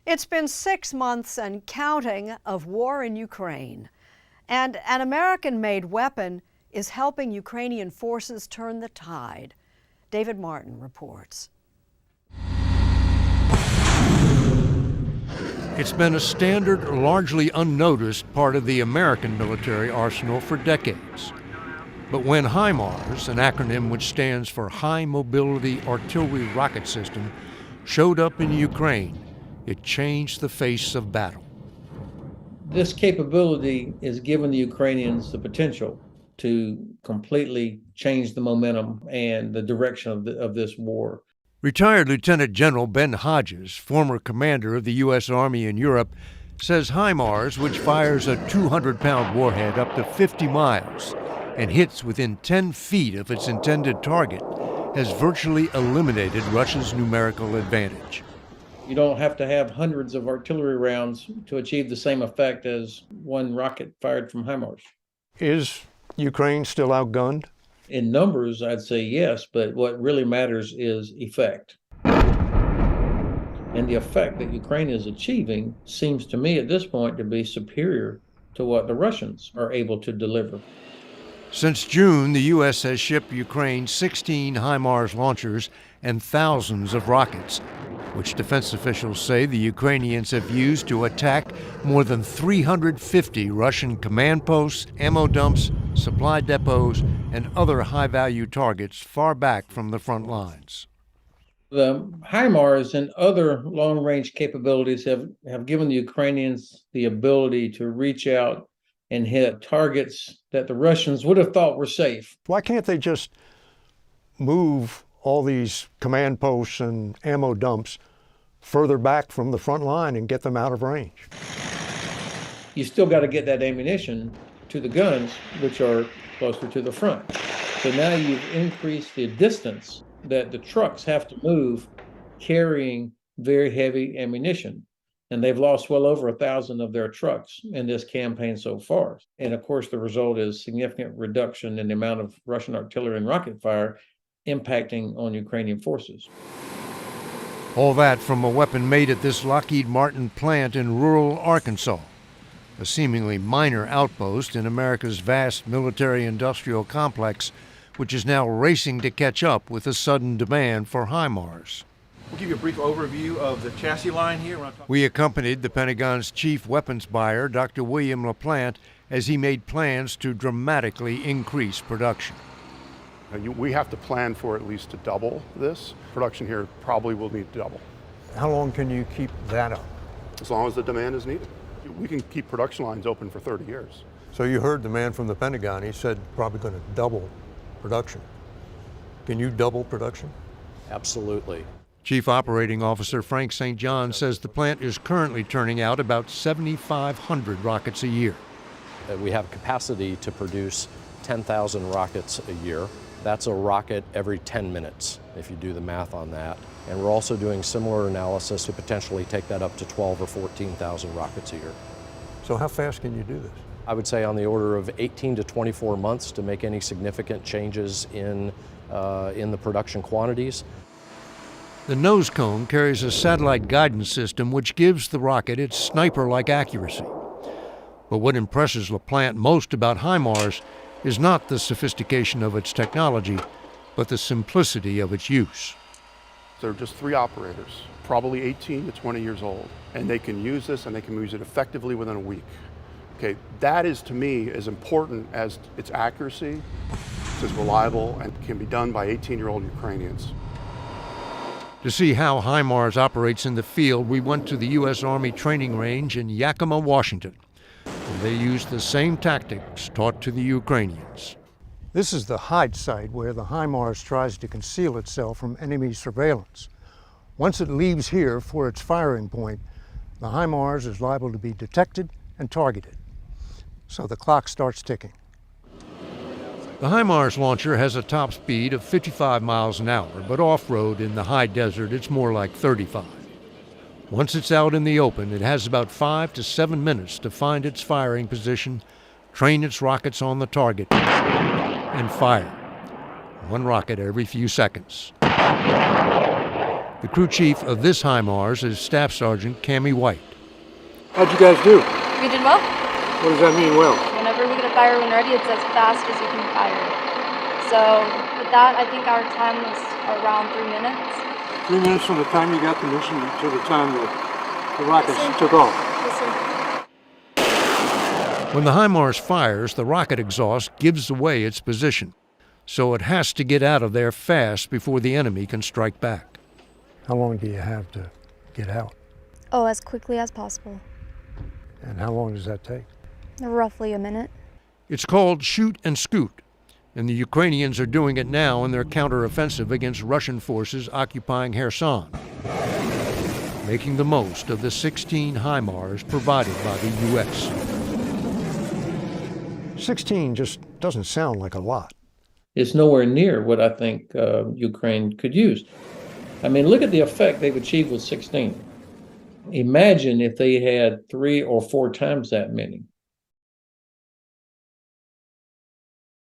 It's been 6 months and counting of war in Ukraine, and an American-made weapon is helping Ukrainian forces turn the tide. David Martin reports. It's been a standard, largely unnoticed part of the American military arsenal for decades. But when HIMARS, an acronym which stands for High Mobility Artillery Rocket System, showed up in Ukraine, it changed the face of battle. This capability is giving the Ukrainians the potential to completely change the momentum and the direction of this war. Retired Lieutenant General Ben Hodges, former commander of the U.S. Army in Europe, says HIMARS, which fires a 200-pound warhead up to 50 miles and hits within 10 feet of its intended target, has virtually eliminated Russia's numerical advantage. You don't have to have hundreds of artillery rounds to achieve the same effect as one rocket fired from HIMARS. Is Ukraine still outgunned? In numbers, I'd say yes, but what really matters is effect. And the effect that Ukraine is achieving seems to me at this point to be superior to what the Russians are able to deliver. Since June, the U.S. has shipped Ukraine 16 HIMARS launchers and thousands of rockets, which defense officials say the Ukrainians have used to attack more than 350 Russian command posts, ammo dumps, supply depots, and other high-value targets far back from the front lines. The HIMARS and other long-range capabilities have given the Ukrainians the ability to reach out and hit targets that the Russians would have thought were safe. Why can't they just move all these command posts and ammo dumps further back from the front line and get them out of range? You still got to get that ammunition to the guns, which are closer to the front. So now you've increased the distance that the trucks have to move carrying very heavy ammunition. And they've lost well over 1,000 of their trucks in this campaign so far. And of course, the result is significant reduction in the amount of Russian artillery and rocket fire impacting on Ukrainian forces. All that from a weapon made at this Lockheed Martin plant in rural Arkansas, a seemingly minor outpost in America's vast military-industrial complex, which is now racing to catch up with the sudden demand for HIMARS. We'll give you a brief overview of the chassis line here. We accompanied the Pentagon's chief weapons buyer, Dr. William LaPlante, as he made plans to dramatically increase production. We have to plan for at least to double this. Production here probably will need to double. How long can you keep that up? As long as the demand is needed. We can keep production lines open for 30 years. So you heard the man from the Pentagon, he said probably going to double production. Can you double production? Absolutely. Chief Operating Officer Frank St. John says the plant is currently turning out about 7,500 rockets a year. We have capacity to produce 10,000 rockets a year. That's a rocket every 10 minutes, if you do the math on that. And we're also doing similar analysis to potentially take that up to 12 or 14,000 rockets a year. So how fast can you do this? I would say on the order of 18 to 24 months to make any significant changes in the production quantities. The nose cone carries a satellite guidance system which gives the rocket its sniper-like accuracy. But what impresses LaPlante most about HIMARS is not the sophistication of its technology, but the simplicity of its use. There are just 3 operators, probably 18 to 20 years old, and they can use this and they can use it effectively within a week. Okay, that is to me as important as its accuracy. It's reliable and can be done by 18-year-old Ukrainians. To see how HIMARS operates in the field, we went to the U.S. Army training range in Yakima, Washington, where they used the same tactics taught to the Ukrainians. This is the hide site where the HIMARS tries to conceal itself from enemy surveillance. Once it leaves here for its firing point, the HIMARS is liable to be detected and targeted. So the clock starts ticking. The HIMARS launcher has a top speed of 55 miles an hour, but off-road in the high desert it's more like 35. Once it's out in the open, it has about 5 to 7 minutes to find its firing position, train its rockets on the target, and fire. One rocket every few seconds. The The crew chief of this HIMARS is Staff Sergeant Cammie White. How'd you guys do? We did well. What does that mean, well? Whenever we get a fire when ready, it's as fast as you can fire it. So with that, I think our time was around 3 minutes. 3 minutes from the time you got the mission to the time that the rockets took off. Yes, sir. When the HIMARS fires, the rocket exhaust gives away its position, so it has to get out of there fast before the enemy can strike back. How long do you have to get out? Oh, as quickly as possible. And how long does that take? Roughly a minute. It's called shoot and scoot, and the Ukrainians are doing it now in their counteroffensive against Russian forces occupying Kherson, making the most of the 16 HIMARS provided by the U.S. 16 just doesn't sound like a lot. It's nowhere near what I think Ukraine could use. I mean, look at the effect they've achieved with 16. Imagine if they had 3 or 4 times that many.